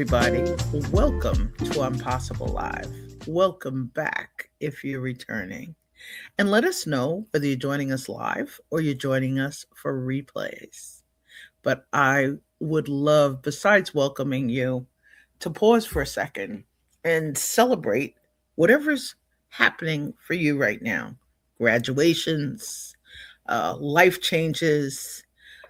everybody. Welcome to Impossible Live. Welcome back if you're returning. And let us know whether you're joining us live or you're joining us for replays. But I would love, besides welcoming you, to pause for a second and celebrate whatever's happening for you right now. Graduations, life changes,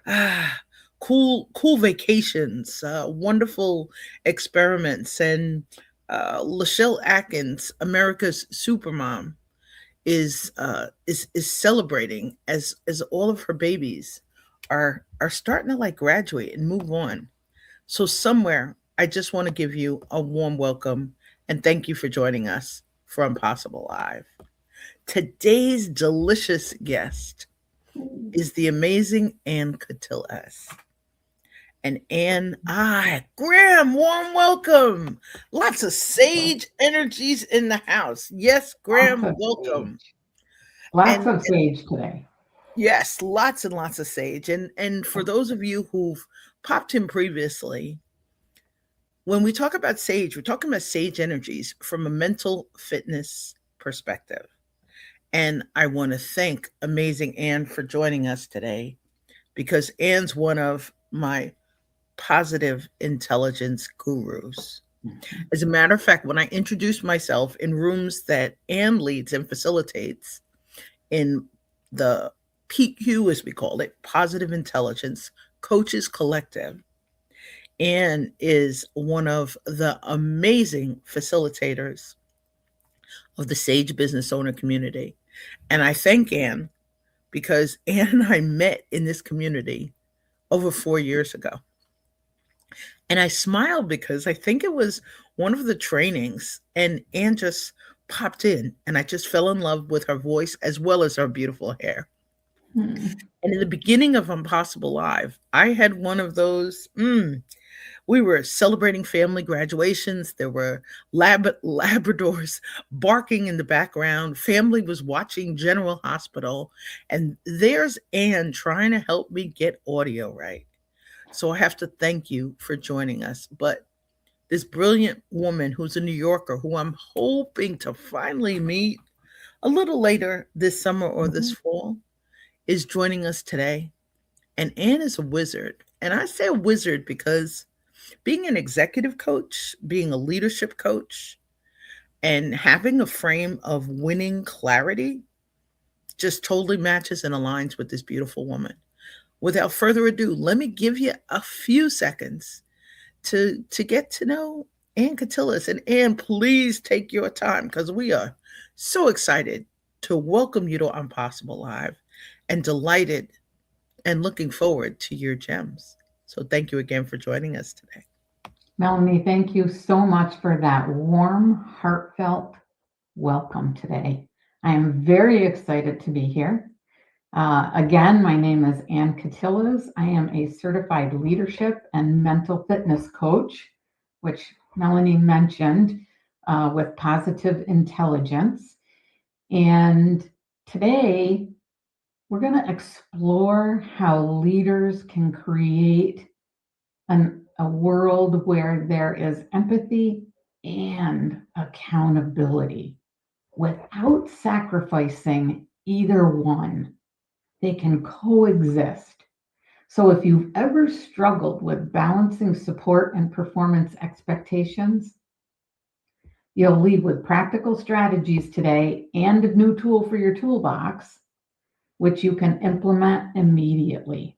ah, cool vacations, wonderful experiments, and Lachelle Atkins, America's Supermom, is celebrating as all of her babies are starting to like graduate and move on. So somewhere, I just want to give you a warm welcome and thank you for joining us for Impossible Live. Today's delicious guest is the amazing Anne Catillaz. And Anne, Graham, warm welcome. Lots of sage energies in the house. Yes, Lots Graham, of welcome. sage. Lots And of sage today. yes, lots and lots of sage. And for those of you who've popped in previously, when we talk about sage, we're talking about sage energies from a mental fitness perspective. And I want to thank amazing Anne for joining us today because Anne's one of my positive intelligence gurus. As a matter of fact, when I introduce myself in rooms that Anne leads and facilitates in the PQ, as we call it, Positive Intelligence Coaches Collective, Anne is one of the amazing facilitators of the Sage business owner community. And I thank Anne because Anne and I met in this community over 4 years ago. And I smiled because I think it was one of the trainings, and Anne just popped in, and I just fell in love with her voice as well as her beautiful hair. Hmm. And in the beginning of Impossible Live, I had one of those. We were celebrating family graduations. There were Labradors barking in the background. Family was watching General Hospital. And there's Anne trying to help me get audio right. So I have to thank you for joining us. But this brilliant woman who's a New Yorker, who I'm hoping to finally meet a little later this summer or this Mhm. fall, is joining us today. And Anne is a wizard. And I say a wizard because being an executive coach, being a leadership coach, and having a frame of winning clarity just totally matches and aligns with this beautiful woman. Without further ado, let me give you a few seconds to get to know Anne Catillaz. And Anne, please take your time because we are so excited to welcome you to Impossible Live and delighted and looking forward to your gems. So thank you again for joining us today. Melanie, thank you so much for that warm, heartfelt welcome today. I am very excited to be here. Again, my name is Anne Catillaz. I am a certified leadership and mental fitness coach, which Melanie mentioned with positive intelligence. And today, we're going to explore how leaders can create a world where there is empathy and accountability without sacrificing either one. They can coexist. So, if you've ever struggled with balancing support and performance expectations, you'll leave with practical strategies today and a new tool for your toolbox, which you can implement immediately.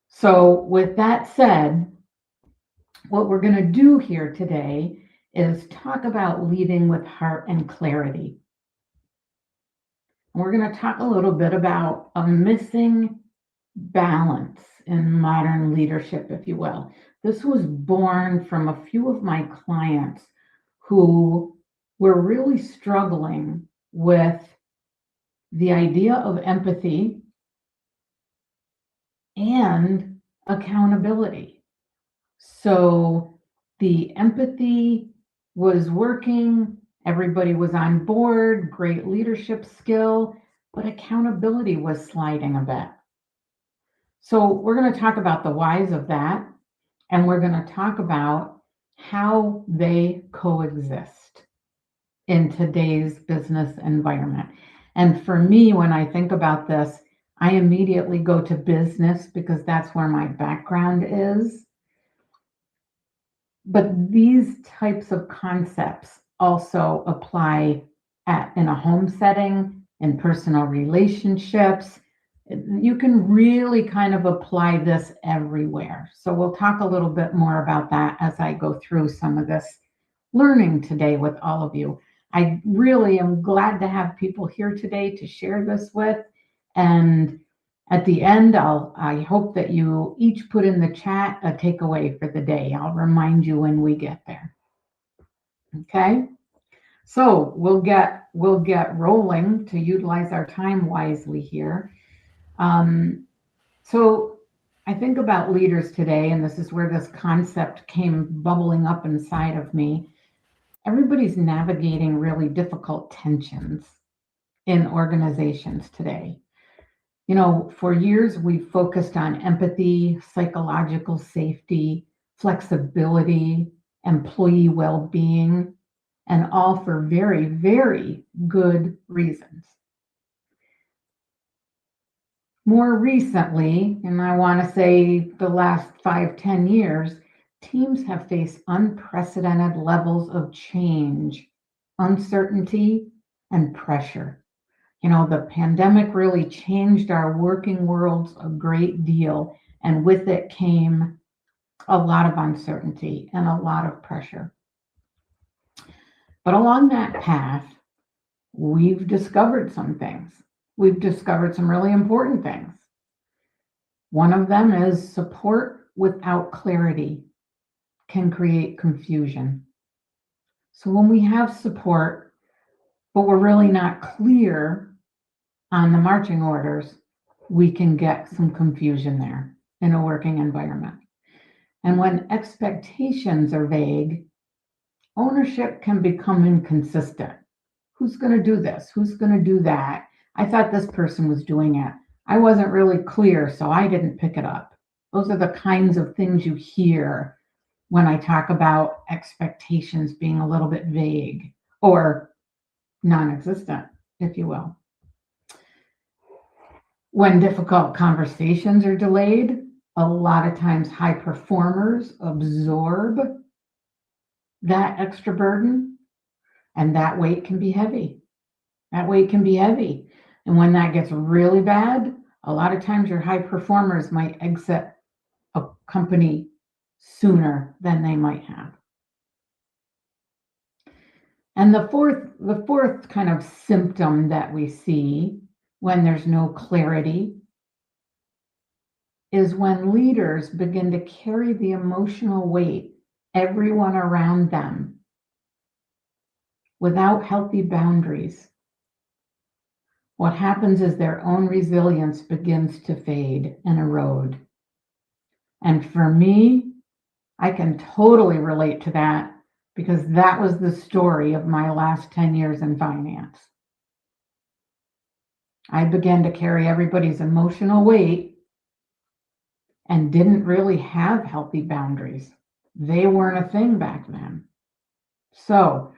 So, with that said, what we're going to do here today is talk about leading with heart and clarity. And we're going to talk a little bit about a missing balance in modern leadership, if you will. This was born from a few of my clients who were really struggling with the idea of empathy and accountability. So the empathy was working, everybody was on board, great leadership skill, but accountability was sliding a bit. So we're going to talk about the whys of that. And we're going to talk about how they coexist in today's business environment. And for me, when I think about this, I immediately go to business because that's where my background is. But these types of concepts also apply in a home setting, in personal relationships. You can really kind of apply this everywhere. So we'll talk a little bit more about that as I go through some of this learning today with all of you. I really am glad to have people here today to share this with. And at the end, I hope that you each put in the chat a takeaway for the day. I'll remind you when we get there. Okay? So we'll get rolling to utilize our time wisely here. So I think about leaders today, and this is where this concept came bubbling up inside of me. Everybody's navigating really difficult tensions in organizations today. You know, for years we've focused on empathy, psychological safety, flexibility, employee well-being, and all for very, very good reasons. More recently, and I want to say the last 5-10 years, teams have faced unprecedented levels of change, uncertainty, and pressure. You know, the pandemic really changed our working worlds a great deal, and with it came a lot of uncertainty and a lot of pressure. But along that path, we've discovered some things. We've discovered some really important things. One of them is support without clarity can create confusion. So when we have support, but we're really not clear on the marching orders, we can get some confusion there in a working environment. And when expectations are vague, ownership can become inconsistent. Who's going to do this? Who's going to do that? I thought this person was doing it. I wasn't really clear, so I didn't pick it up. Those are the kinds of things you hear when I talk about expectations being a little bit vague or non-existent, if you will. When difficult conversations are delayed, a lot of times high performers absorb that extra burden, and that weight can be heavy. That weight can be heavy. And when that gets really bad, a lot of times your high performers might exit a company sooner than they might have. And the fourth kind of symptom that we see when there's no clarity is when leaders begin to carry the emotional weight everyone around them without healthy boundaries. What happens is their own resilience begins to fade and erode. And for me, I can totally relate to that because that was the story of my last 10 years in finance. I began to carry everybody's emotional weight and didn't really have healthy boundaries. They weren't a thing back then. So,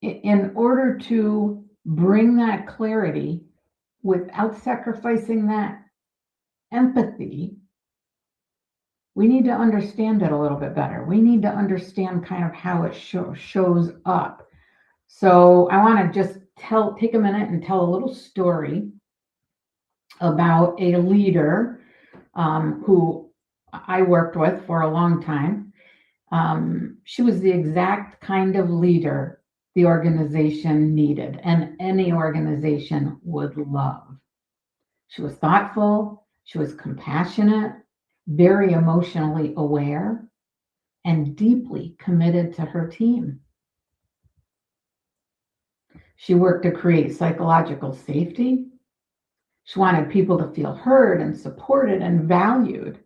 in order to bring that clarity without sacrificing that empathy, we need to understand it a little bit better. We need to understand kind of how it shows up. So I want to just take a minute and tell a little story about a leader who I worked with for a long time. She was the exact kind of leader the organization needed and any organization would love. She was thoughtful, she was compassionate, very emotionally aware, and deeply committed to her team. She worked to create psychological safety. She wanted people to feel heard and supported and valued,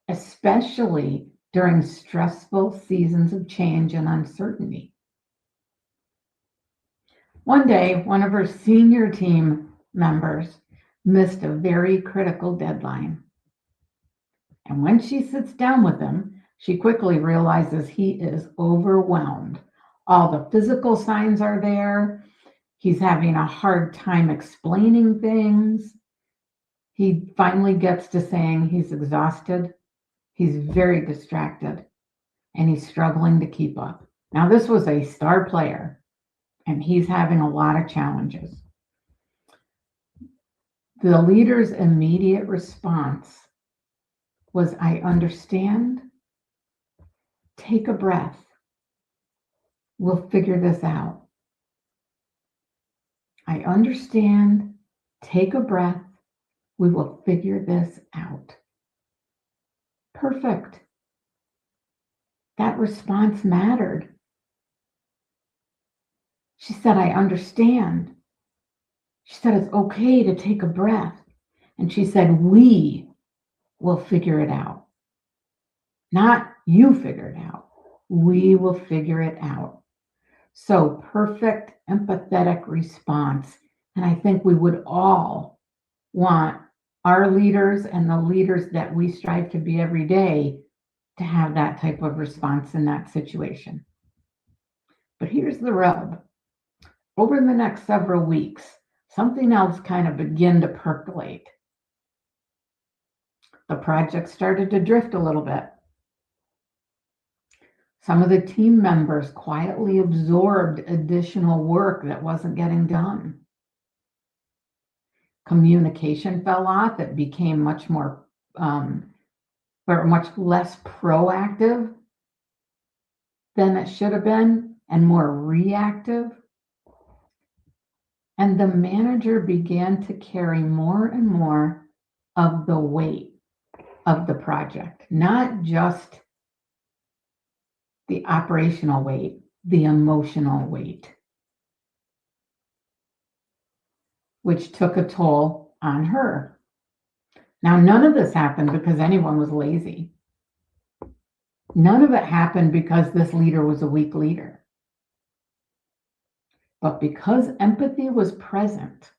especially during stressful seasons of change and uncertainty. One day, one of her senior team members missed a very critical deadline. And when she sits down with him, she quickly realizes he is overwhelmed. All the physical signs are there. He's having a hard time explaining things. He finally gets to saying he's exhausted, he's very distracted, and he's struggling to keep up. Now, this was a star player, and he's having a lot of challenges. The leader's immediate response was, I understand. Take a breath. We'll figure this out. I understand. Take a breath. We will figure this out. Perfect. That response mattered. She said, I understand. She said, it's okay to take a breath. And she said, we will figure it out. Not you figure it out. We will figure it out. So perfect, empathetic response. And I think we would all want our leaders and the leaders that we strive to be every day to have that type of response in that situation. But here's the rub. Over the next several weeks, something else kind of began to percolate. The project started to drift a little bit. Some of the team members quietly absorbed additional work that wasn't getting done. Communication fell off. It became much more, or much less proactive than it should have been, and more reactive. And the manager began to carry more and more of the weight of the project, not just the operational weight, the emotional weight, which took a toll on her. Now, none of this happened because anyone was lazy. None of it happened because this leader was a weak leader. But because empathy was present,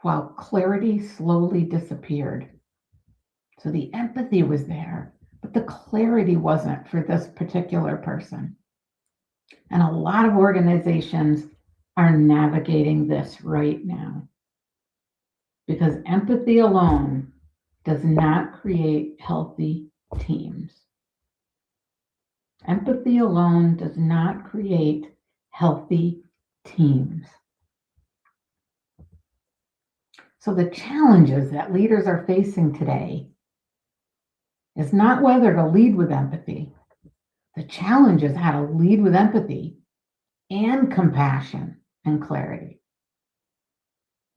while clarity slowly disappeared. So the empathy was there, but the clarity wasn't for this particular person. And a lot of organizations are navigating this right now, because empathy alone does not create healthy teams. Empathy alone does not create healthy teams. So the challenges that leaders are facing today is not whether to lead with empathy. The challenge is how to lead with empathy and compassion and clarity.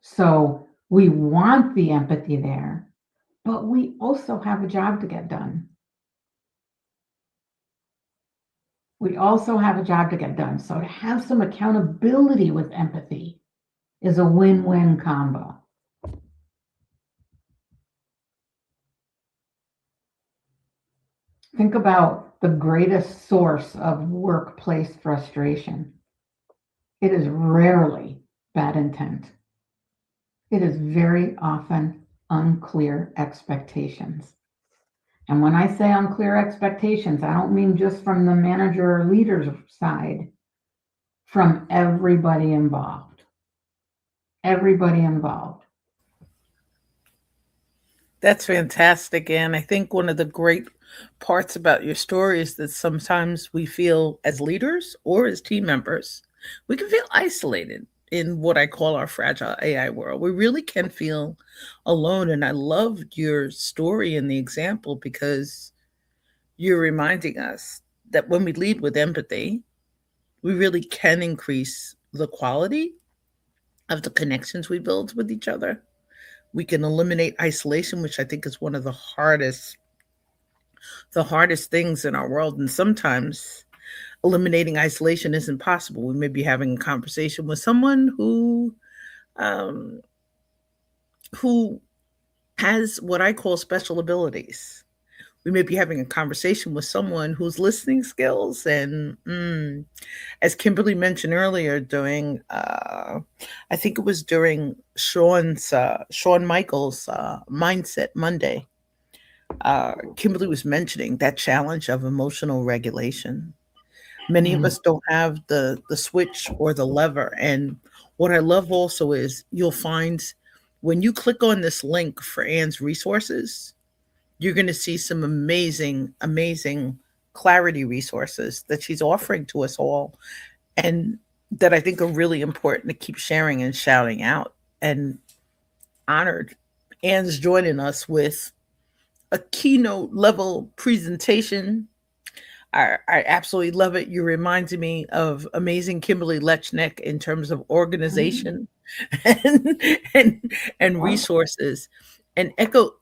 So we want the empathy there, but we also have a job to get done. We also have a job to get done. So to have some accountability with empathy is a win-win combo. Think about the greatest source of workplace frustration. It is rarely bad intent. It is very often unclear expectations. And when I say unclear expectations, I don't mean just from the manager or leader's side, from everybody involved. Everybody involved. That's fantastic. And I think one of the great parts about your story is that sometimes we feel as leaders or as team members, we can feel isolated in what I call our fragile AI world. We really can feel alone. And I loved your story and the example because you're reminding us that when we lead with empathy, we really can increase the quality of the connections we build with each other. We can eliminate isolation, which I think is one of the hardest things in our world. And sometimes eliminating isolation isn't possible. We may be having a conversation with someone um, who has what I call special abilities. We may be having a conversation with someone whose listening skills and as Kimberly mentioned earlier, during I think it was during Sean Michaels Mindset Monday, Kimberly was mentioning that challenge of emotional regulation. Many of Mm, us don't have the switch or the lever. And what I love also is you'll find when you click on this link for Anne's resources, you're going to see some amazing, amazing clarity resources that she's offering to us all, and that I think are really important to keep sharing and shouting out. And honored Anne's joining us with a keynote level presentation. I absolutely love it. You reminded me of amazing Kimberly Lechnick in terms of mm, organization and and well, resources. And Echo,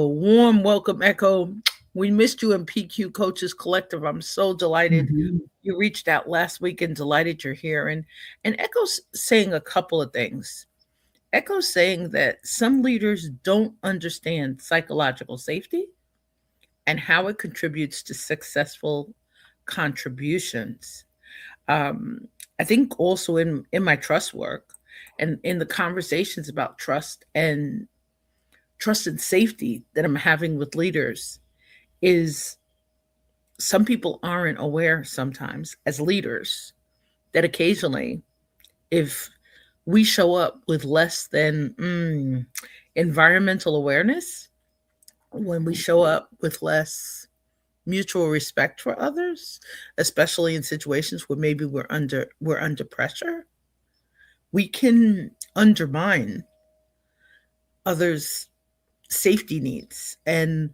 warm welcome, Echo. We missed you in PQ Coaches Collective. I'm so delighted mhm. you reached out last week and delighted you're here. And Echo's saying a couple of things. Echo's saying that some leaders don't understand psychological safety and how it contributes to successful contributions. Um, I think also in my trust work and in the conversations about trust and safety that I'm having with leaders is some people aren't aware sometimes as leaders that occasionally if we show up with less than environmental awareness, when we show up with less mutual respect for others, especially in situations where maybe we're under pressure, we can undermine others' safety needs. And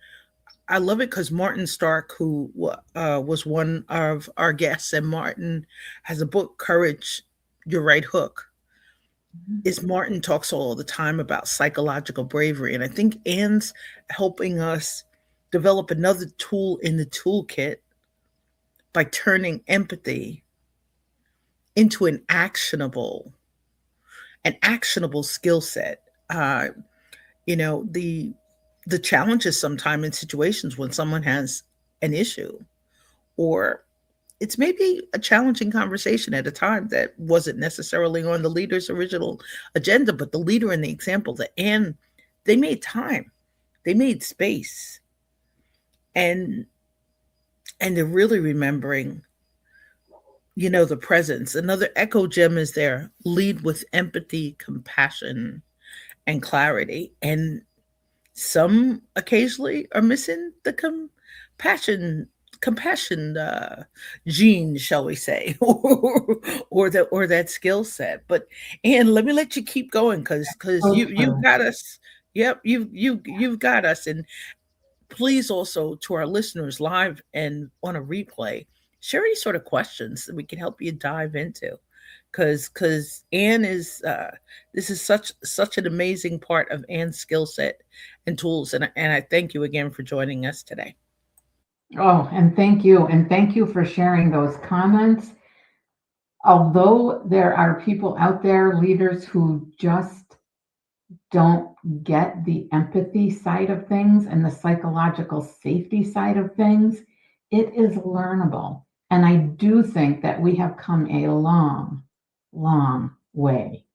I love it because Martin Stark, who was one of our guests, and Martin has a book, Courage, Your Right Hook. Is Martin talks all the time about psychological bravery. And I think Anne's helping us develop another tool in the toolkit by turning empathy into an actionable skill set. Uh, the challenges sometimes in situations when someone has an issue, or it's maybe a challenging conversation at a time that wasn't necessarily on the leader's original agenda, but the leader in the example that Anne, they made time, they made space, and they're really remembering, the presence. Another echo gem is there: lead with empathy, compassion, and clarity. And some occasionally are missing the compassion gene, shall we say, or that skill set. But Anne, let me let you keep going because So you've true. got us. Yep, you've got us. And please also to our listeners live and on a replay, share any sort of questions that we can help you dive into, because Anne is this is such an amazing part of Anne's skill set and tools, and I thank you again for joining us today. Oh, and thank you. And thank you for sharing those comments. Although there are people out there, leaders who just don't get the empathy side of things and the psychological safety side of things, it is learnable. And I do think that we have come a long, long way.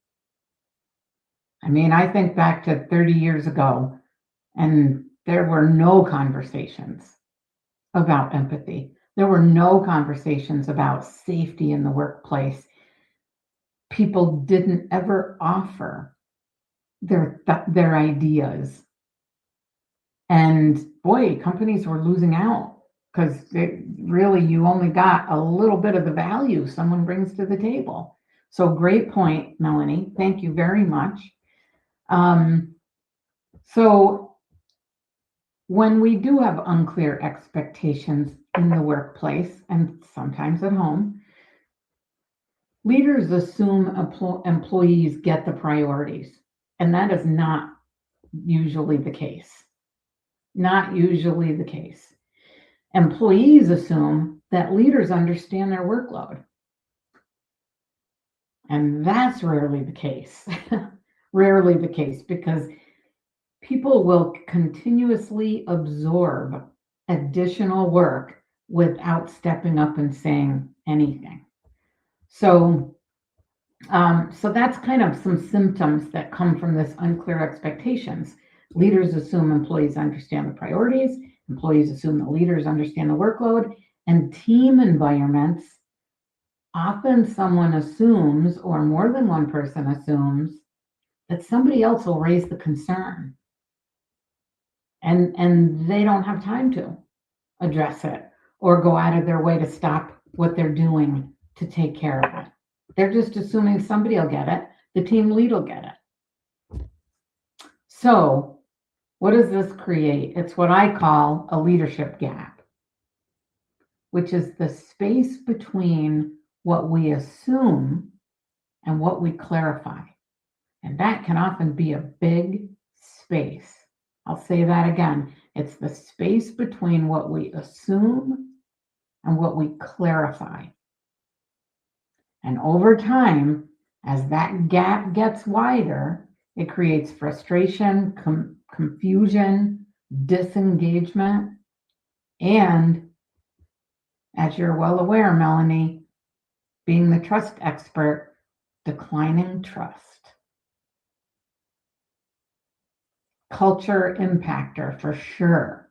I mean, I think back to 30 years ago, and there were no conversations about empathy. There were no conversations about safety in the workplace. People didn't ever offer their ideas. And boy, companies were losing out because really you only got a little bit of the value someone brings to the table. So great point, Melanie. Thank you very much. Um, so when we do have unclear expectations in the workplace and sometimes at home, leaders assume employees get the priorities, and that is not usually the case. Not usually the case. Employees assume that leaders understand their workload, and that's rarely the case. Rarely the case because people will continuously absorb additional work without stepping up and saying anything. So so that's kind of some symptoms that come from this unclear expectations. Leaders assume employees understand the priorities, employees assume the leaders understand the workload, and team environments, often someone assumes, or more than one person assumes, that somebody else will raise the concern. And they don't have time to address it or go out of their way to stop what they're doing to take care of it. They're just assuming somebody will get it, the team lead will get it. So, what does this create? It's what I call a leadership gap, which is the space between what we assume and what we clarify. And that can often be a big space. I'll say that again. It's the space between what we assume and what we clarify. And over time, as that gap gets wider, it creates frustration, confusion, disengagement, and as you're well aware, Melanie, being the trust expert, declining trust. Culture impactor for sure.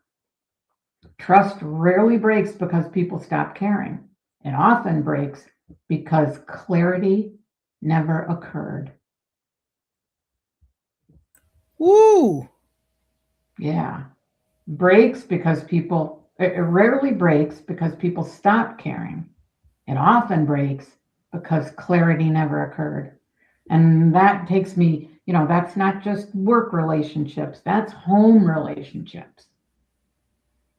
Trust rarely breaks because people stop caring. It often breaks because clarity never occurred. Woo! Yeah. Breaks because people, it rarely breaks because people stop caring. It often breaks because clarity never occurred. And that takes me, that's not just work relationships, that's home relationships.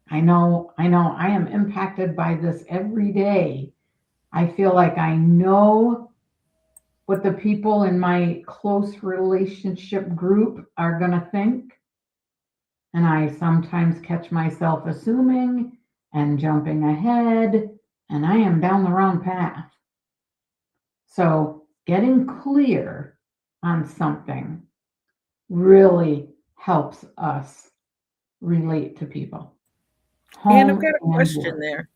I know, I am impacted by this every day. I feel like I know what the people in my close relationship group are going to think. And I sometimes catch myself assuming and jumping ahead, and I am down the wrong path. So, getting clear on something really helps us relate to people, And I've home got a and question work. there.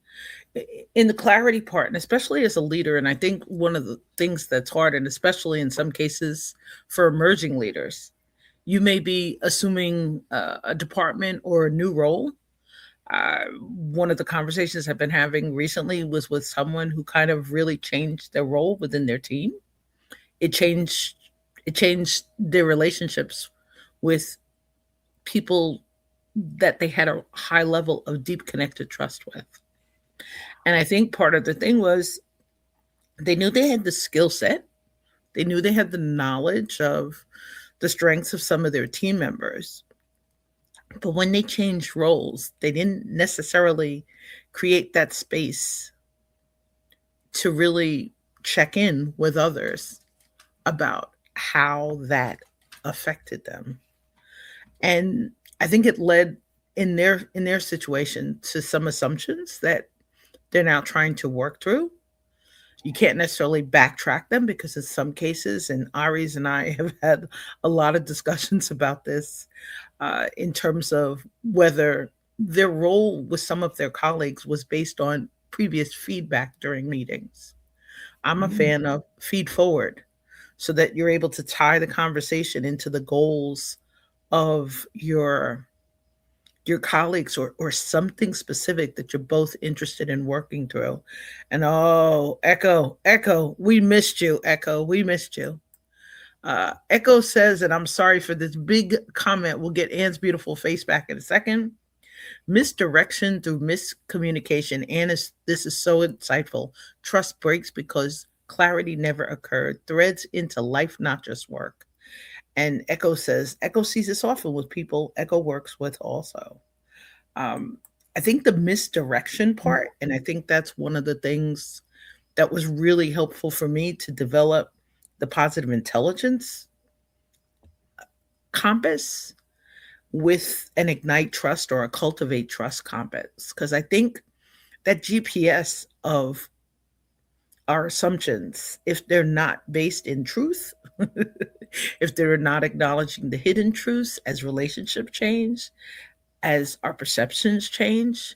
In the clarity part, and especially as a leader, and I think one of the things that's hard, and especially in some cases for emerging leaders, you may be assuming a department or a new role. One of the conversations I've been having recently was with someone who kind of really changed their role within their team. It changed it changed their relationships with people that they had a high level of deep connected trust with. And I think part of the thing was they knew they had the skill set, they knew they had the knowledge of the strengths of some of their team members. But when they changed roles, they didn't necessarily create that space to really check in with others about how that affected them. And I think it led in their situation to some assumptions that they're now trying to work through. You can't necessarily backtrack them because in some cases, and Aries and I have had a lot of discussions about this in terms of whether their role with some of their colleagues was based on previous feedback during meetings. I'm a Mm. fan of feed forward so that you're able to tie the conversation into the goals of your colleagues or something specific that you're both interested in working through. And oh, Echo, we missed you. Echo, we missed you. Echo says, and I'm sorry for this big comment. We'll get Anne's beautiful face back in a second. Misdirection through miscommunication. Anne, this is so insightful. Trust breaks because clarity never occurred. Threads into life, not just work. And Echo says, Echo sees this often with people Echo works with also. Um, I think the misdirection part, and I think that's one of the things that was really helpful for me to develop the positive intelligence compass with an ignite trust or a cultivate trust compass. Because I think that GPS of our assumptions, if they're not based in truth, if they're not acknowledging the hidden truths as relationships change, as our perceptions change,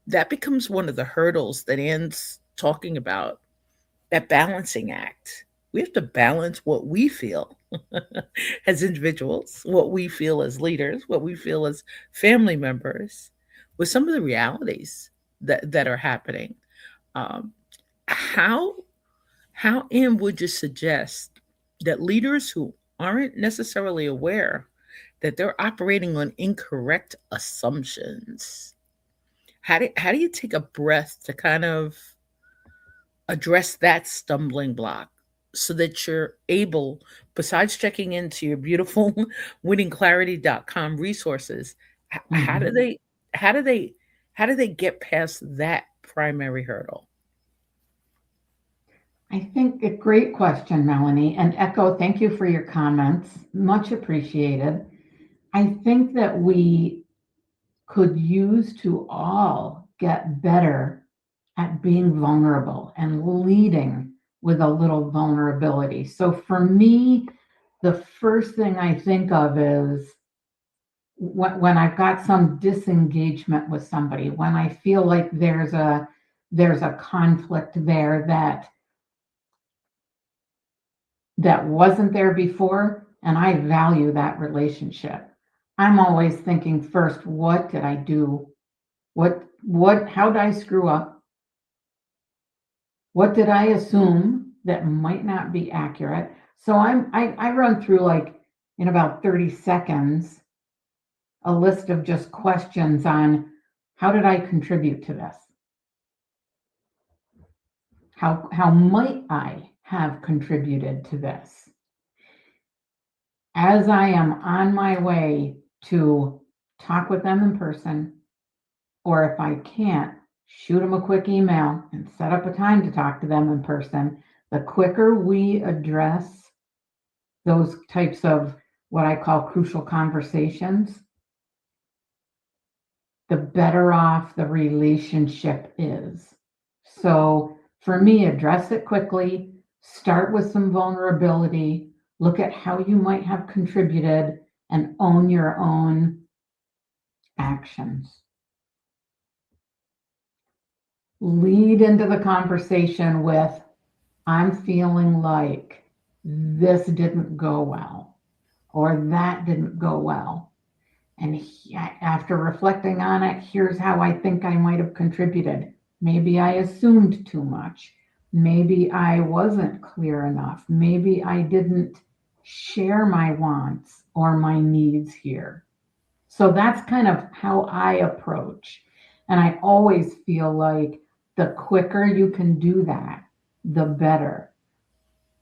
that becomes one of the hurdles that Anne's talking about, that balancing act. we have to balance what we feel as individuals, what we feel as leaders, what we feel as family members, with some of the realities that are happening. Um, how how Anne would you suggest that leaders who aren't necessarily aware that they're operating on incorrect assumptions, how do you take a breath to kind of address that stumbling block so that you're able, besides checking into your beautiful winningclarity.com resources, how do Mhm. they how do they how do they get past that primary hurdle? I think a great question, Melanie. And Echo, thank you for your comments. Much appreciated. I think that we could use to all get better at being vulnerable and leading with a little vulnerability. So for me, the first thing I think of is when I've got some disengagement with somebody, when I feel like there's a conflict there that wasn't there before, and I value that relationship. I'm always thinking first, what did I do? How did I screw up? What did I assume that might not be accurate? So I run through, like, in about 30 seconds, a list of just questions on how did I contribute to this? How might I have contributed to this? As I am on my way to talk with them in person, or if I can't, shoot them a quick email and set up a time to talk to them in person. The quicker we address those types of what I call crucial conversations, the better off the relationship is. So for me, address it quickly, start with some vulnerability, look at how you might have contributed, and own your own actions. Lead into the conversation with, I'm feeling like this didn't go well, or that didn't go well. And after reflecting on it, here's how I think I might have contributed. Maybe I assumed too much. Maybe I wasn't clear enough. Maybe I didn't share my wants or my needs here. So that's kind of how I approach. And I always feel like the quicker you can do that, the better.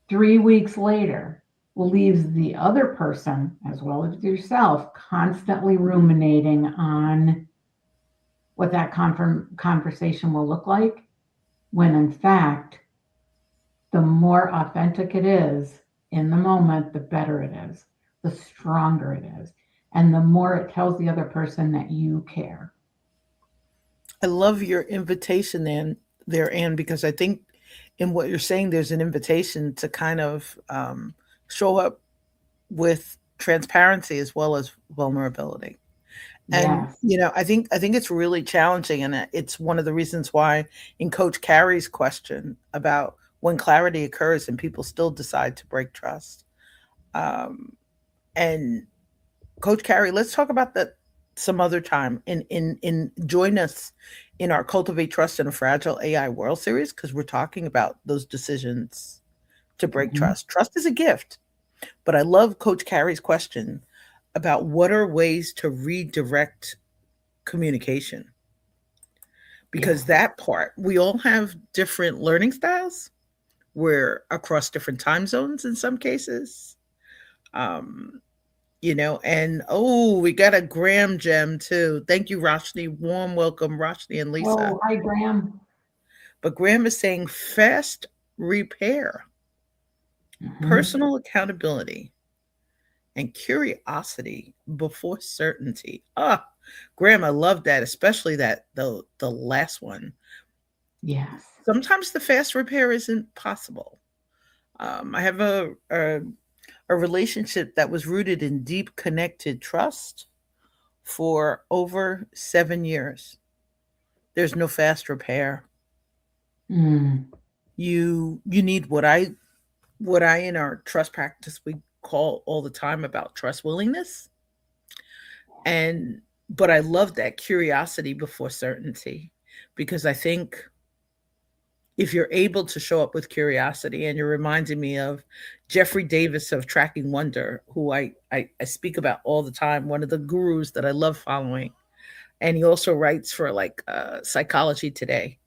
3 weeks later leaves the other person, as well as yourself, constantly ruminating on what that conversation will look like, when in fact, the more authentic it is in the moment, the better it is, the stronger it is, and the more it tells the other person that you care. I love your invitation there, Anne, because I think in what you're saying, there's an invitation to kind of show up with transparency as well as vulnerability. And Yes. I think it's really challenging, and it's one of the reasons why in Coach Carey's question about when clarity occurs and people still decide to break trust. Um, and Coach Carey, let's talk about that some other time. In join us in our Cultivate Trust in a Fragile AI World series, because we're talking about those decisions to break Mhm. trust. Trust is a gift, but I love Coach Carey's question about what are ways to redirect communication, because Yes. that part, we all have different learning styles. We're across different time zones in some cases. Um, and oh, we got a Graham gem too. Thank you, Roshni. Warm welcome, Roshni and Lisa. Oh, hi, Graham. But Graham is saying fast repair, Mhm. personal accountability, and curiosity before certainty. Ah, Graham, I love that, especially the last one. Yes. Sometimes the fast repair isn't possible. I have a relationship that was rooted in deep connected trust for over 7 years. There's no fast repair. Mm. You need what I what I in our trust practice we call all the time about trust willingness. And but I love that curiosity before certainty, because I think if you're able to show up with curiosity, and you're reminding me of Jeffrey Davis of Tracking Wonder, who I speak about all the time, one of the gurus that I love following. And he also writes for like Psychology Today.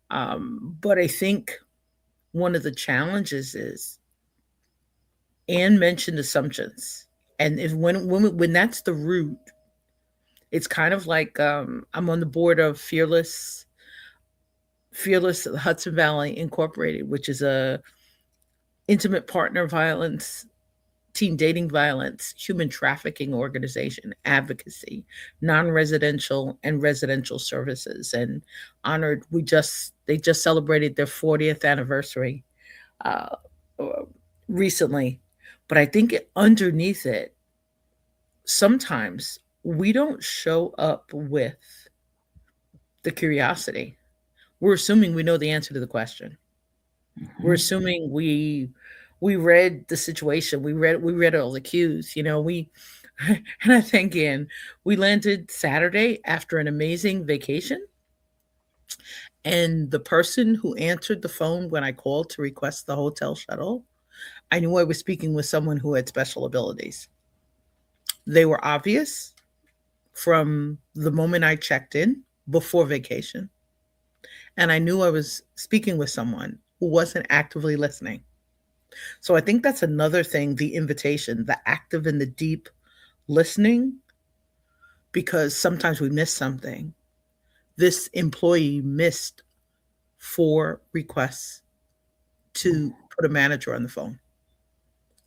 But I think one of the challenges is Anne mentioned assumptions. And if when that's the root, it's kind of like I'm on the board of Fearless Hudson Valley Incorporated, which is a intimate partner violence, teen dating violence, human trafficking organization, advocacy, non-residential and residential services, and honored. They just celebrated their 40th anniversary uh, uh, recently, but I think underneath it, sometimes we don't show up with the curiosity. We're assuming we know the answer to the question. We're Mhm. assuming we read the situation. We read all the cues. We and I think in we landed Saturday after an amazing vacation, and the person who answered the phone when I called to request the hotel shuttle, I knew I was speaking with someone who had special abilities. They were obvious from the moment I checked in before vacation, and I knew I was speaking with someone who wasn't actively listening. So I think that's another thing, the invitation, the active and the deep listening, because sometimes we miss something. This employee missed 4 requests to put a manager on the phone.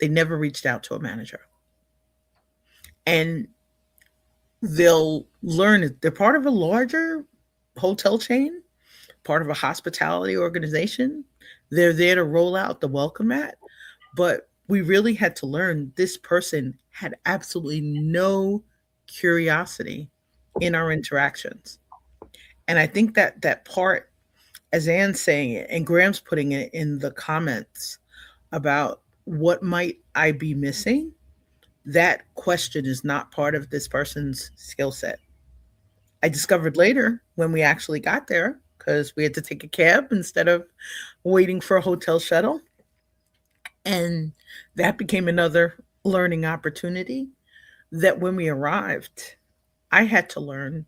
They never reached out to a manager. And they'll learn that they're part of a larger hotel chain, part of a hospitality organization. They're there to roll out the welcome mat. But we really had to learn this person had absolutely no curiosity in our interactions. And I think that part, as Anne's saying it, and Graham's putting it in the comments about what might I be missing, that question is not part of this person's skill set. I discovered later when we actually got there, because we had to take a cab instead of waiting for a hotel shuttle. And that became another learning opportunity, that when we arrived, I had to learn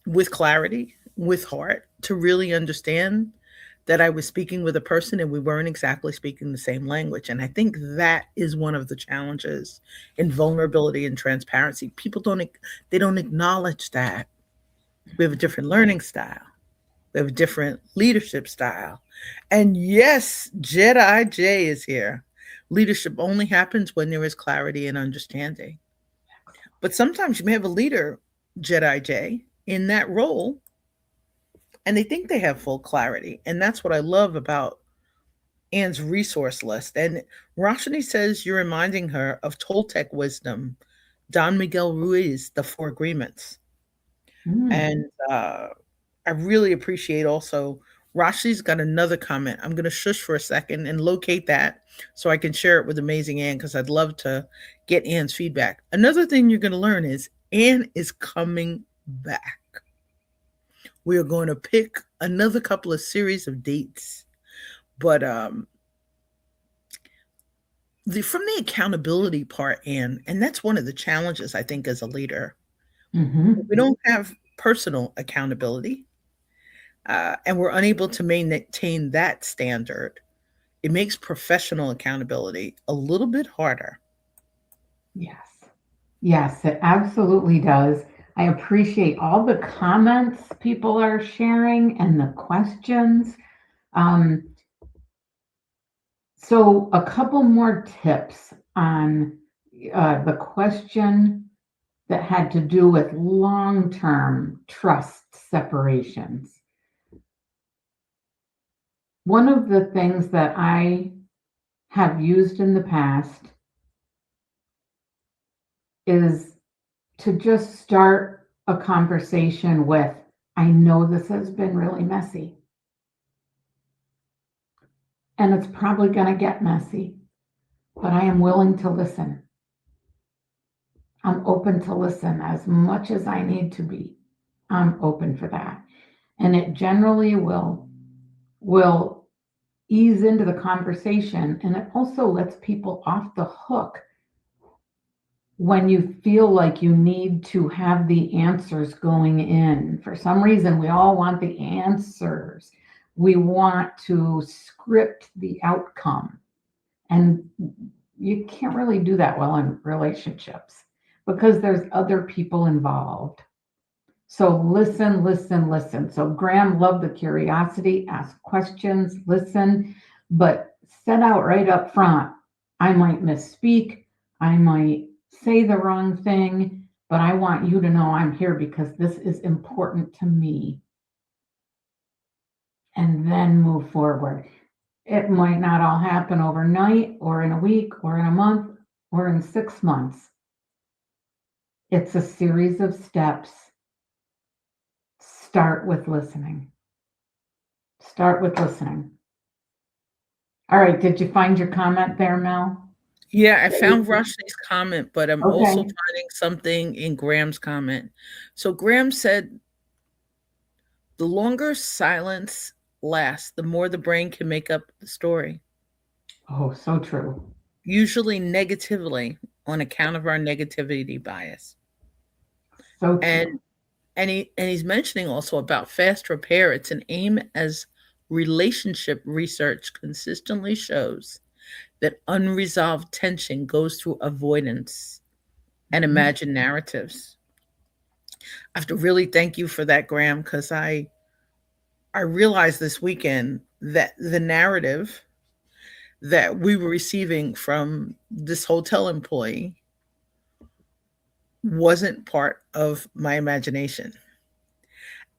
with clarity, with heart, to really understand that I was speaking with a person and we weren't exactly speaking the same language. And I think that is one of the challenges in vulnerability and transparency. People don't acknowledge that. We have a different learning style. We have a different leadership style. And yes, Jedi J is here. Leadership only happens when there is clarity and understanding. But sometimes you may have a leader, Jedi J, in that role, and they think they have full clarity. And that's what I love about Anne's resource list. And Roshni says you're reminding her of Toltec wisdom, Don Miguel Ruiz, The Four Agreements. Mm. And I really appreciate also Rashi's got another comment. I'm going to shush for a second and locate that so I can share it with Amazing Anne, because I'd love to get Anne's feedback. Another thing you're going to learn is Anne is coming back. We are going to pick another couple of series of dates, but from the accountability part, Anne, and that's one of the challenges I think as a leader. Mhm. We don't have personal accountability, and we're unable to maintain that standard. It makes professional accountability a little bit harder. Yes. Yes, it absolutely does. I appreciate all the comments people are sharing and the questions. Um, so, a couple more tips on the question that had to do with long term trust separations. One of the things that I have used in the past is to just start a conversation with, I know this has been really messy. and it's probably going to get messy, but I am willing to listen. I'm open to listen as much as I need to be. I'm open for that. And it generally will ease into the conversation, and it also lets people off the hook when you feel like you need to have the answers going in. For some reason, we all want the answers. We want to script the outcome. And you can't really do that well in relationships because there's other people involved. So listen, listen, listen. So Graham loved the curiosity, ask questions, listen, but set out right up front. I might misspeak. I might say the wrong thing, but I want you to know I'm here because this is important to me. And then move forward. It might not all happen overnight or in a week or in a month or in 6 months. It's a series of steps. Start with listening. Start with listening. All right, did you find your comment there, Mel? Yeah, I found Roshni's comment, but I'm also Okay. finding something in Graham's comment. So Graham said, the longer silence lasts, the more the brain can make up the story, Oh, so true. usually negatively on account of our negativity bias. So And true. he's mentioning also about fast repair. It's an aim as relationship research consistently shows that unresolved tension goes through avoidance and Mhm. imagined narratives. I have to really thank you for that, Graham, because I realized this weekend that the narrative that we were receiving from this hotel employee wasn't part of my imagination.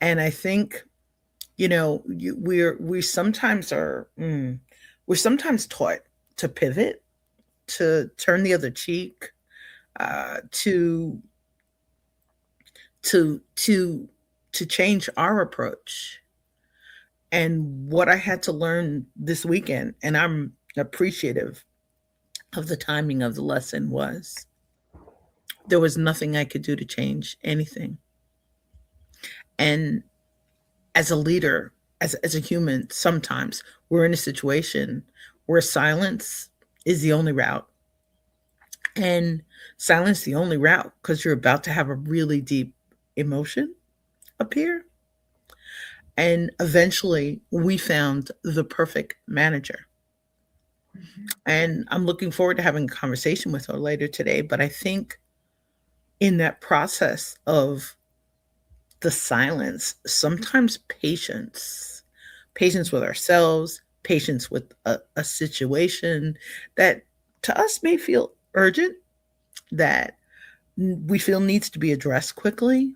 And I think, we sometimes we're sometimes taught to pivot, to turn the other cheek, to to to to change our approach. And what I had to learn this weekend, and I'm appreciative of the timing of the lesson, was there was nothing I could do to change anything. And as a leader, as a human, sometimes we're in a situation where silence is the only route. And silence is the only route because you're about to have a really deep emotion appear. And eventually we found the perfect manager. And I'm looking forward to having a conversation with her later today. But I think in that process of the silence, sometimes patience with ourselves, patience with a situation that to us may feel urgent, that we feel needs to be addressed quickly.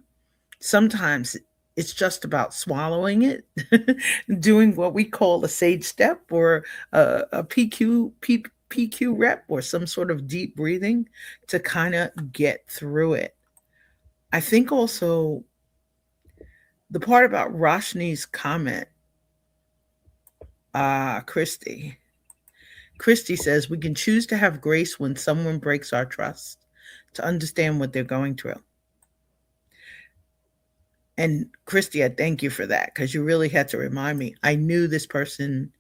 Sometimes it's just about swallowing it, doing what we call a sage step or a PQ rep or some sort of deep breathing to kind of get through it. I think also the part about Roshni's comment, Christy. Christy says we can choose to have grace when someone breaks our trust, to understand what they're going through. And Christy, I thank you for that because you really had to remind me. I knew this person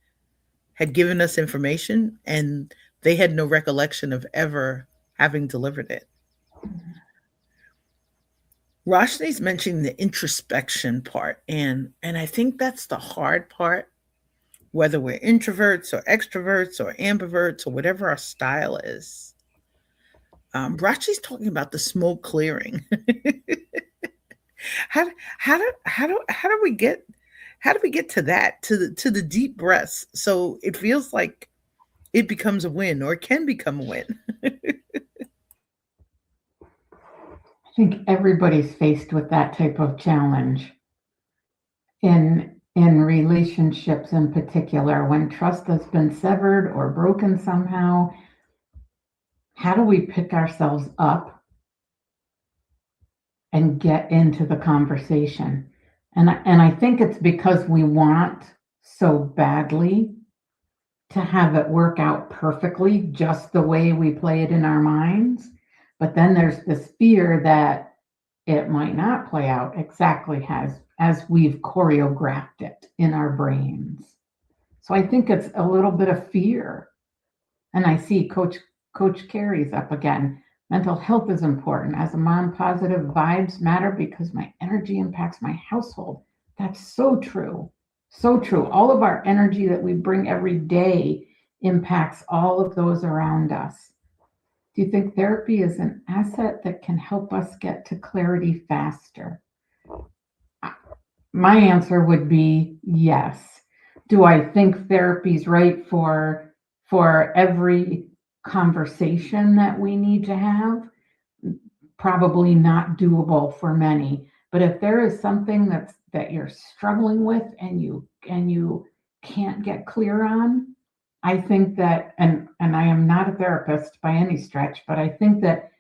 had given us information and they had no recollection of ever having delivered it. Roshni's mentioning the introspection part, and I think that's the hard part, whether we're introverts or extroverts or ambiverts or whatever our style is. Rachi's talking about the smoke clearing. How do we get to that, to the deep breaths so it feels like it becomes a win, or it can become a win? I think everybody's faced with that type of challenge in relationships in particular when trust has been severed or broken somehow. How do we pick ourselves up and get into the conversation? And I think it's because we want so badly to have it work out perfectly just the way we play it in our minds. But then there's this fear that it might not play out exactly as we've choreographed it in our brains. So I think it's a little bit of fear. And I see Coach Carey's up again. Mental health is important. As a mom, positive vibes matter because my energy impacts my household. That's so true. So true. All of our energy that we bring every day impacts all of those around us. Do you think therapy is an asset that can help us get to clarity faster? My answer would be yes. Do I think therapy's right for every conversation that we need to have? Probably not doable for many. But if there is something that you're struggling with and you can't get clear on, I think that, and I am not a therapist by any stretch, but I think that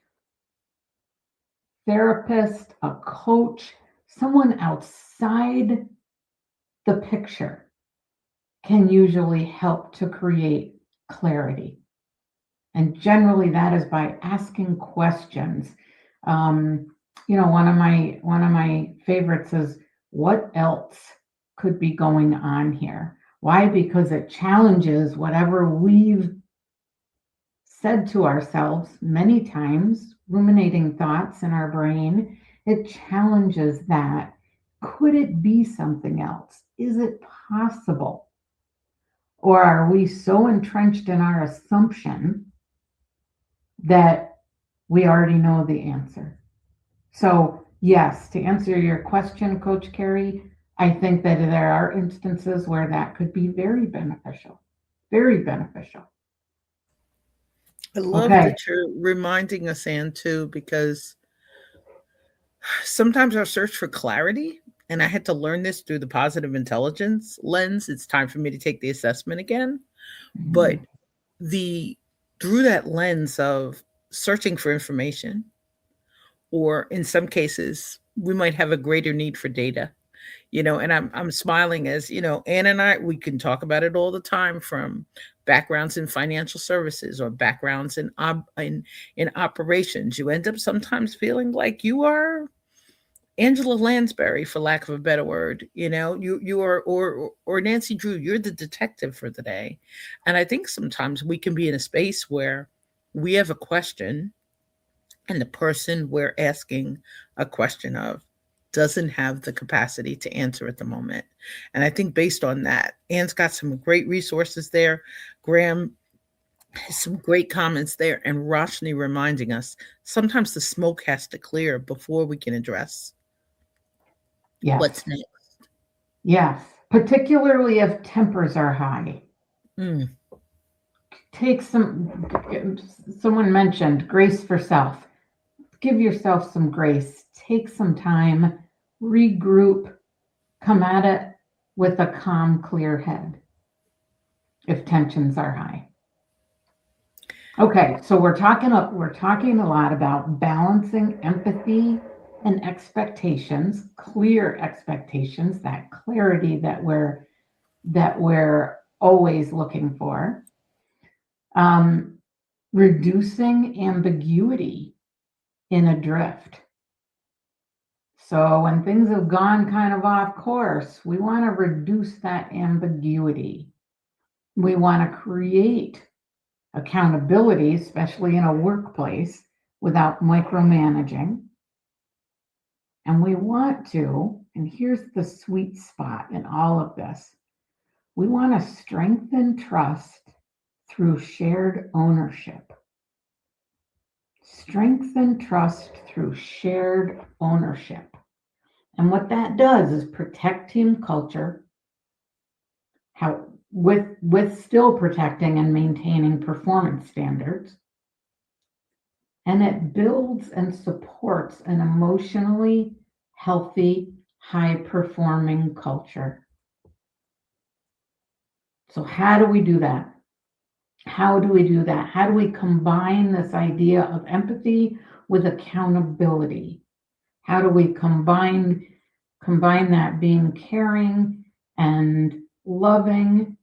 therapist, a coach, someone outside the picture can usually help to create clarity. And generally that is by asking questions. One of my favorites is, what else could be going on here? Why? Because it challenges whatever we've said to ourselves many times, ruminating thoughts in our brain. It challenges that. Could it be something else? Is it possible? Or are we so entrenched in our assumption that we already know the answer? So, yes, to answer your question, Coach Carey, I think that there are instances where that could be very beneficial. Very beneficial. I love Okay. that you're reminding us, Anne, too, because sometimes our search for clarity, and I had to learn this through the positive intelligence lens. It's time for me to take the assessment again. But the through that lens of searching for information, or in some cases, we might have a greater need for data. And I'm smiling as, Anne and I, we can talk about it all the time, from backgrounds in financial services or backgrounds in operations. You end up sometimes feeling like you are Angela Lansbury, for lack of a better word. You are, or Nancy Drew, you're the detective for the day. And I think sometimes we can be in a space where we have a question, and the person we're asking a question of doesn't have the capacity to answer at the moment. And I think based on that, Anne's got some great resources there. Graham has some great comments there. And Roshni reminding us sometimes the smoke has to clear before we can address Yes. what's next. Yes. Particularly if tempers are high. Mm. Take someone mentioned grace for self. Give yourself some grace. Take some time, regroup, come at it with a calm, clear head if tensions are high. Okay, so we're talking a lot about balancing empathy and expectations, clear expectations, that clarity that we're always looking for. Reducing ambiguity in a drift. So when things have gone kind of off course, we want to reduce that ambiguity. We want to create accountability, especially in a workplace, without micromanaging. And we want to, and here's the sweet spot in all of this, we want to strengthen trust through shared ownership. Strengthen trust through shared ownership. And what that does is protect team culture, with still protecting and maintaining performance standards. And it builds and supports an emotionally healthy, high-performing culture. So how do we do that? How do we do that? How do we combine this idea of empathy with accountability? How do we combine that being caring and loving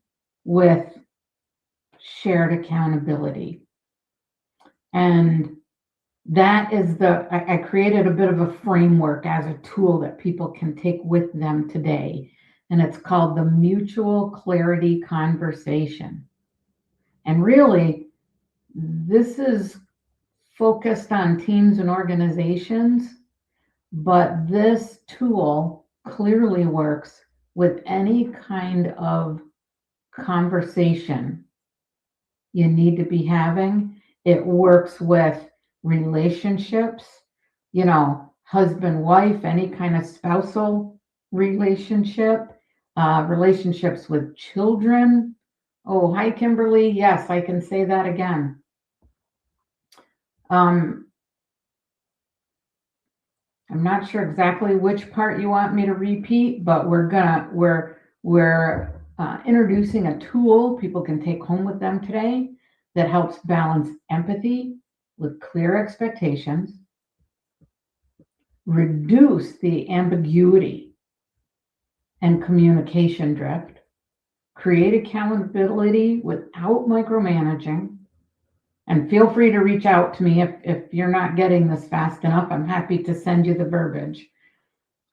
with shared accountability. And that is I created a bit of a framework as a tool that people can take with them today. And it's called the mutual clarity conversation. And really, this is focused on teams and organizations, but this tool clearly works with any kind of conversation you need to be having. It works with relationships, husband, wife, any kind of spousal relationship, relationships with children. Oh, hi, Kimberly. Yes, I can say that again. Um, I'm not sure exactly which part you want me to repeat, but we're introducing a tool people can take home with them today that helps balance empathy with clear expectations, reduce the ambiguity and communication drift, create accountability without micromanaging. And feel free to reach out to me if you're not getting this fast enough. I'm happy to send you the verbiage.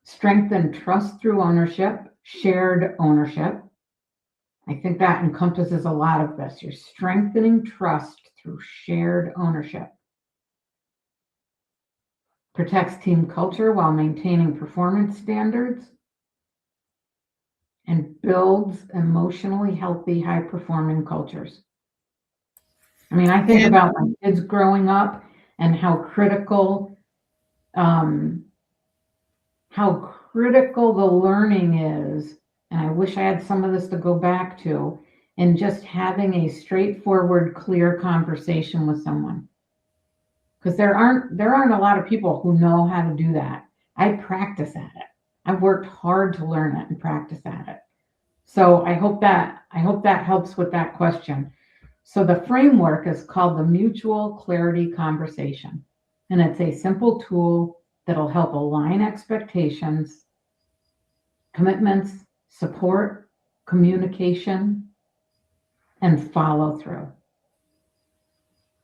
Strengthen trust through ownership, shared ownership. I think that encompasses a lot of this. You're strengthening trust through shared ownership. Protects team culture while maintaining performance standards, and builds emotionally healthy, high performing cultures. I mean, I think And about my kids growing up and um, how critical the learning is. And I wish I had some of this to go back to, and just having a straightforward, clear conversation with someone. Because there aren't a lot of people who know how to do that. I practice at it. I've worked hard to learn it and practice at it. So I hope that helps with that question. So the framework is called the mutual clarity conversation. And it's a simple tool that'll help align expectations, commitments, support, communication, and follow through.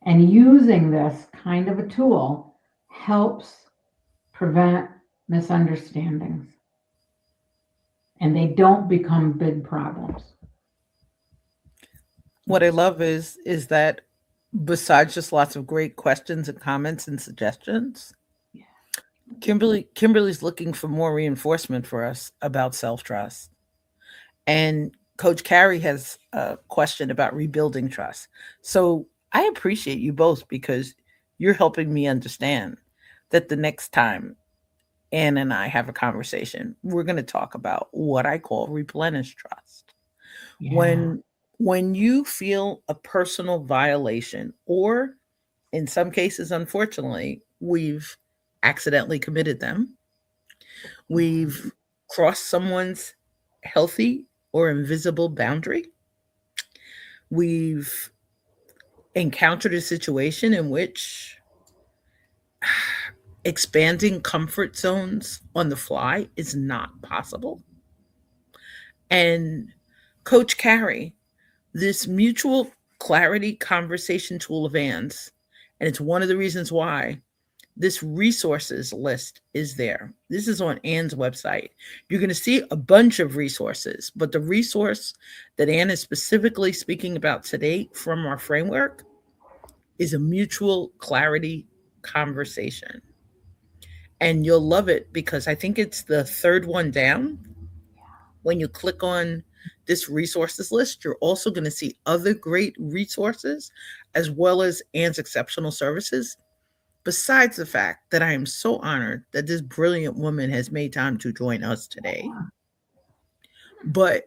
And using this kind of a tool helps prevent misunderstandings, and they don't become big problems. what I love is that besides just lots of great questions and comments and suggestions, Yeah. Kimberly's looking for more reinforcement for us about self-trust. And Coach Carrie has a question about rebuilding trust. So I appreciate you both because you're helping me understand that the next time Anne and I have a conversation, we're going to talk about what I call replenish trust. Yeah. When you feel a personal violation, or in some cases, unfortunately, we've accidentally committed them, we've crossed someone's healthy or invisible boundary, we've encountered a situation in which expanding comfort zones on the fly is not possible. And Coach Carrie, this mutual clarity conversation tool of Anne's, and it's one of the reasons why this resources list is there. This is on Anne's website. You're going to see a bunch of resources, but the resource that Anne is specifically speaking about today from our framework is a mutual clarity conversation. And you'll love it because I think it's the third one down. When you click on this resources list, you're also going to see other great resources as well as Anne's exceptional services. Besides the fact that I am so honored that this brilliant woman has made time to join us today, but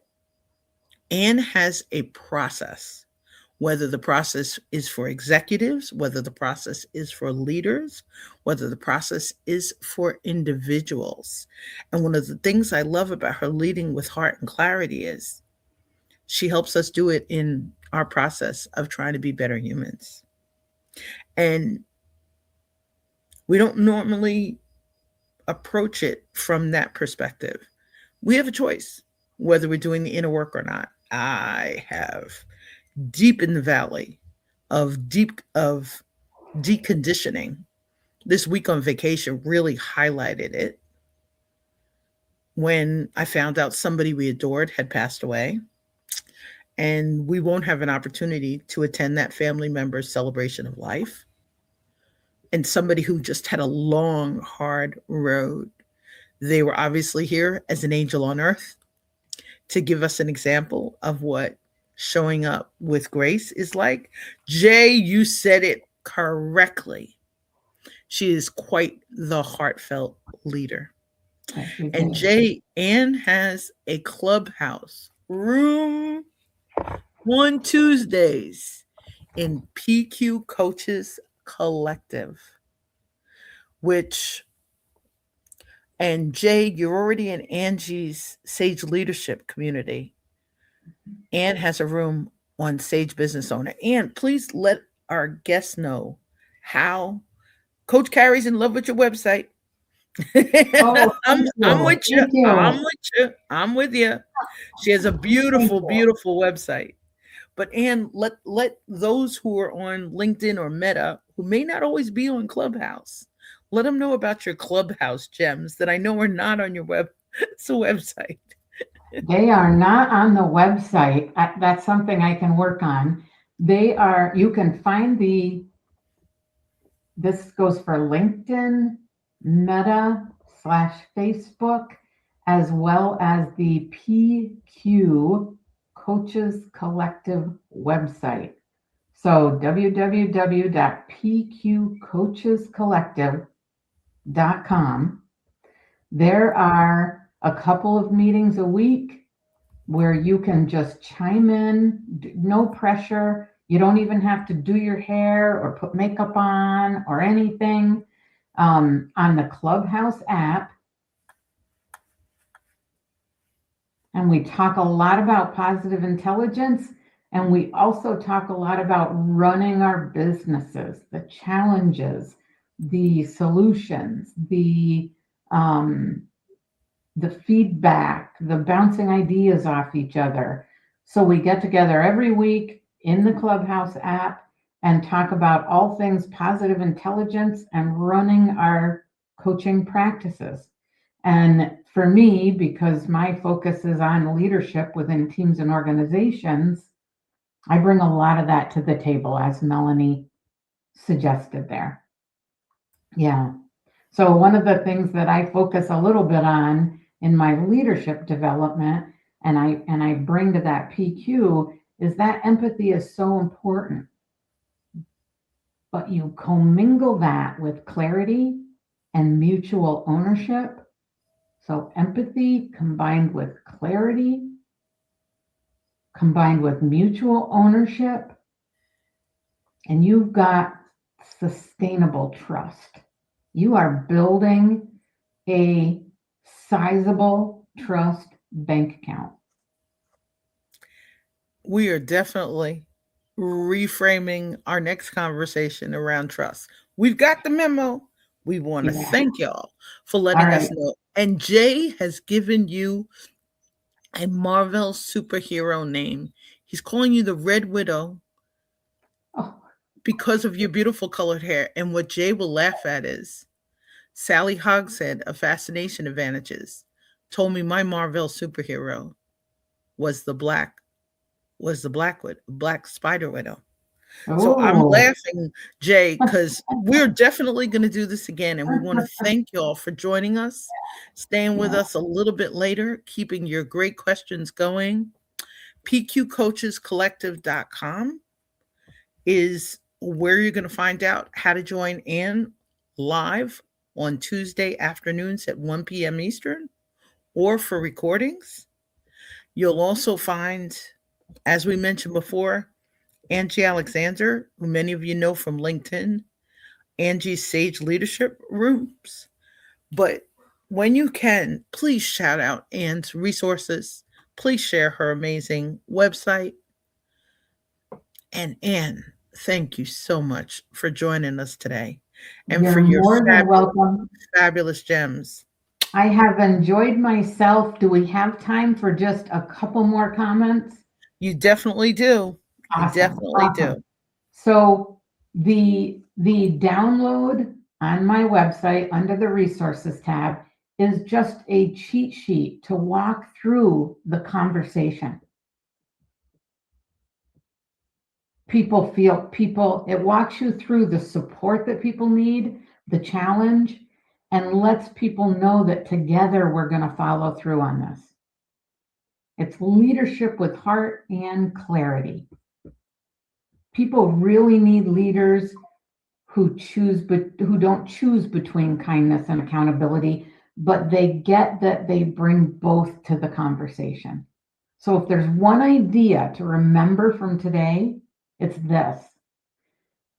Anne has a process, whether the process is for executives, whether the process is for leaders, whether the process is for individuals. And one of the things I love about her leading with heart and clarity is she helps us do it in our process of trying to be better humans. And we don't normally approach it from that perspective. We have a choice whether we're doing the inner work or not. I have deep in the valley of deconditioning. This week on vacation really highlighted it when I found out somebody we adored had passed away, and we won't have an opportunity to attend that family member's celebration of life, and somebody who just had a long, hard road. They were obviously here as an angel on earth to give us an example of what showing up with grace is like. Jay, you said it correctly. She is quite the heartfelt leader. Yes, you And did. Jay, Anne has a clubhouse room on Tuesdays in PQ Coaches Collective, which, and Jay, you're already in Angie's Sage Leadership community. Anne has a room on Sage Business Owner. Anne, please let our guests know how Coach Carrie's in love with your website. Oh, I'm thank I'm you. with you. Thank you. I'm with you. I'm with you. She has a Thank beautiful, you. beautiful website. But Anne, let those who are on LinkedIn or Meta who may not always be on Clubhouse, let them know about your Clubhouse gems that I know are not on your web. It's a website. They are not on the website. That's something I can work on. They are, you can find this goes for LinkedIn, Meta / Facebook, as well as the PQ Coaches Collective website. So www.pqcoachescollective.com. There are a couple of meetings a week where you can just chime in, no pressure. You don't even have to do your hair or put makeup on or anything. On the Clubhouse app. And we talk a lot about positive intelligence. And we also talk a lot about running our businesses, the challenges, the solutions, the feedback, the bouncing ideas off each other. So we get together every week in the Clubhouse app and talk about all things positive intelligence and running our coaching practices. And for me, because my focus is on leadership within teams and organizations, I bring a lot of that to the table, as Melanie suggested there. Yeah. So one of the things that I focus a little bit on in my leadership development, and I bring to that PQ, is that empathy is so important. But you commingle that with clarity and mutual ownership. So empathy combined with clarity, combined with mutual ownership, and you've got sustainable trust. You are building a sizable trust bank account. We are definitely reframing our next conversation around trust. We've got the memo. We want to Yeah. thank y'all for All letting us right. know. And Jay has given you a Marvel superhero name. He's calling you the Red Widow Oh, because of your beautiful colored hair. And what Jay will laugh at is Sally Hogshead of Fascination Advantages told me my Marvel superhero was the black spider widow. So I'm oh, laughing, Jay, because we're definitely going to do this again. And we want to thank y'all for joining us, staying with yeah, us a little bit later, keeping your great questions going. PQCoachesCollective.com is where you're going to find out how to join Anne live on Tuesday afternoons at 1 p.m. Eastern or for recordings. You'll also find, as we mentioned before, Angie Alexander, who many of you know from LinkedIn, Angie's Sage Leadership Rooms. But when you can, please shout out Anne's resources. Please share her amazing website. And Anne, thank you so much for joining us today and you're for your more than fabulous, welcome. fabulous gems. I have enjoyed myself. Do we have time for just a couple more comments? You definitely do. I Awesome, definitely do. awesome. So the download on my website under the resources tab is just a cheat sheet to walk through the conversation. It walks you through the support that people need, the challenge, and lets people know that together we're going to follow through on this. It's leadership with heart and clarity. People really need leaders who don't choose between kindness and accountability, but they get that they bring both to the conversation. So if there's one idea to remember from today, it's this: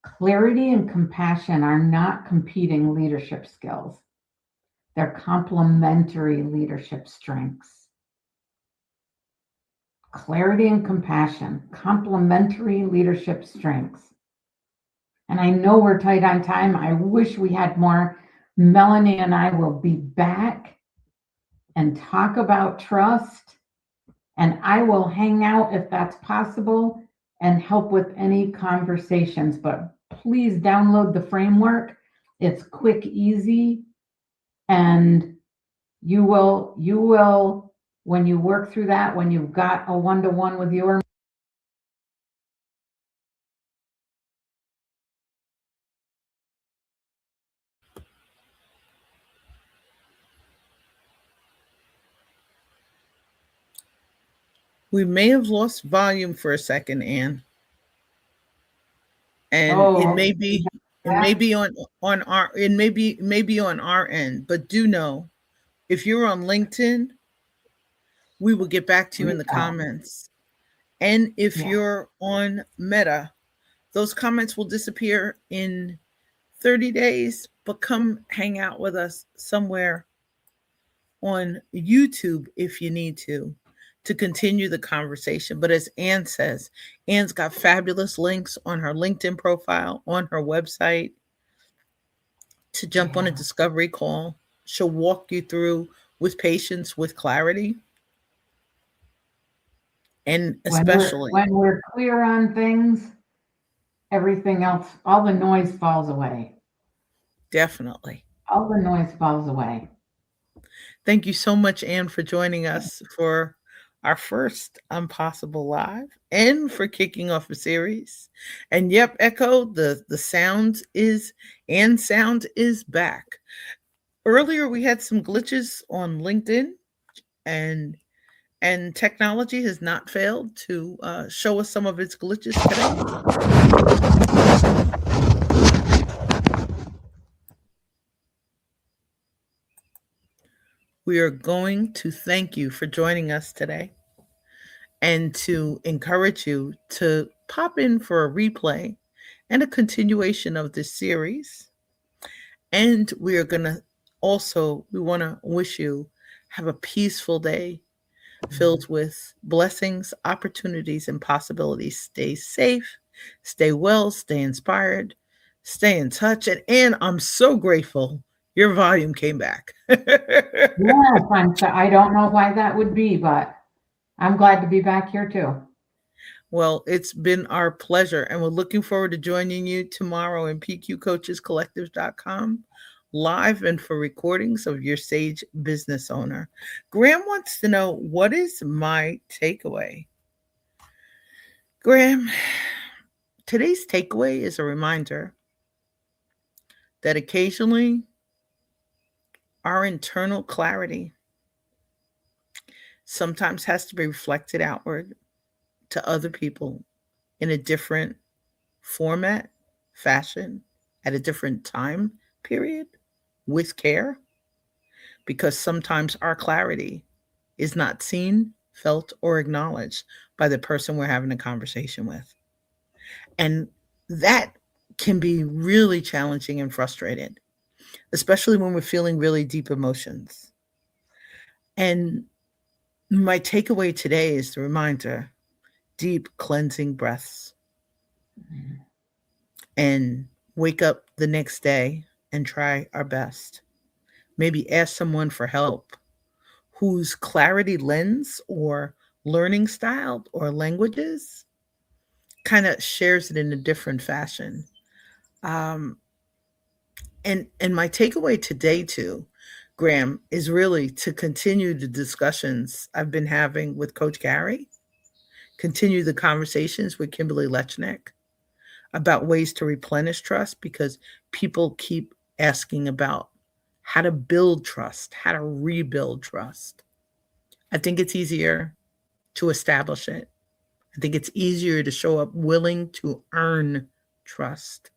clarity and compassion are not competing leadership skills. They're complementary leadership strengths. Clarity and compassion, complementary leadership strengths. And I know we're tight on time. I wish we had more. Melanie and I will be back and talk about trust. And I will hang out if that's possible and help with any conversations. But please download the framework. It's quick, easy, and you will, when you work through that, when you've got a one-to-one with your We may have lost volume for a second, Anne, and oh, it may be on our it may be on our end. But do know, if you're on LinkedIn, we will get back to you in the comments. And if yeah. you're on Meta, those comments will disappear in 30 days, but come hang out with us somewhere on YouTube if you need to continue the conversation. But as Anne says, Anne's got fabulous links on her LinkedIn profile, on her website to jump on a Yeah. discovery call. She'll walk you through with patience, with clarity, and When we're especially, when we're clear on things, everything else, all the noise falls away. definitely. All the noise falls away. Thank you so much, Anne, for joining us for our first Impossible Live and for kicking off a series. And yep, Echo, the sound is and sound is back. Earlier we had some glitches on LinkedIn, and technology has not failed to show us some of its glitches today. We are going to thank you for joining us today and to encourage you to pop in for a replay and a continuation of this series. And we are going to also, we want to wish you have a peaceful day filled with blessings, opportunities, and possibilities. Stay safe, stay well, stay inspired, stay in touch. And I'm so grateful your volume came back. Yes, I don't know why that would be, but I'm glad to be back here too. Well, it's been our pleasure, and we're looking forward to joining you tomorrow in pqcoachescollective.com live and for recordings of your Sage Business Owner. Graham wants to know, what is my takeaway? Graham, today's takeaway is a reminder that occasionally our internal clarity sometimes has to be reflected outward to other people in a different format, fashion, at a different time period, with care, because sometimes our clarity is not seen, felt, or acknowledged by the person we're having a conversation with. And that can be really challenging and frustrating, especially when we're feeling really deep emotions. And my takeaway today is the reminder: deep cleansing breaths, and wake up the next day and try our best. Maybe ask someone for help whose clarity lens or learning style or languages kind of shares it in a different fashion. Um, and my takeaway today too, Graham, is really to continue the discussions I've been having with Coach Gary, continue the conversations with Kimberly Lechnick about ways to replenish trust, because people keep asking about how to build trust, how to rebuild trust. I think it's easier to establish it. I think it's easier to show up willing to earn trust.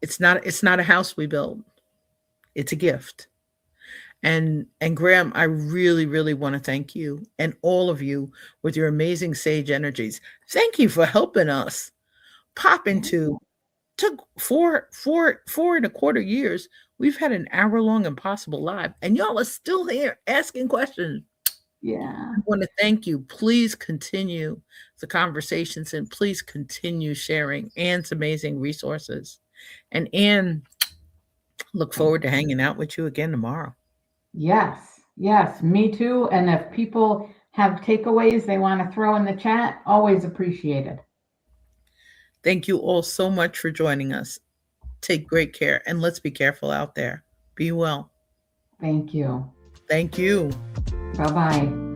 It's not a house we build. It's a gift. And Graham, I really, really want to thank you and all of you with your amazing sage energies. Thank you for helping us pop into took four and a quarter years. We've had an hour-long Impossible Live, and y'all are still here asking questions. Yeah. I want to thank you. Please continue the conversations and please continue sharing Anne's amazing resources. And Anne, look forward to hanging out with you again tomorrow. Yes, yes, me too. And if people have takeaways they want to throw in the chat, always appreciated. Thank you all so much for joining us. Take great care and let's be careful out there. Be well. Thank you. Thank you. Bye bye.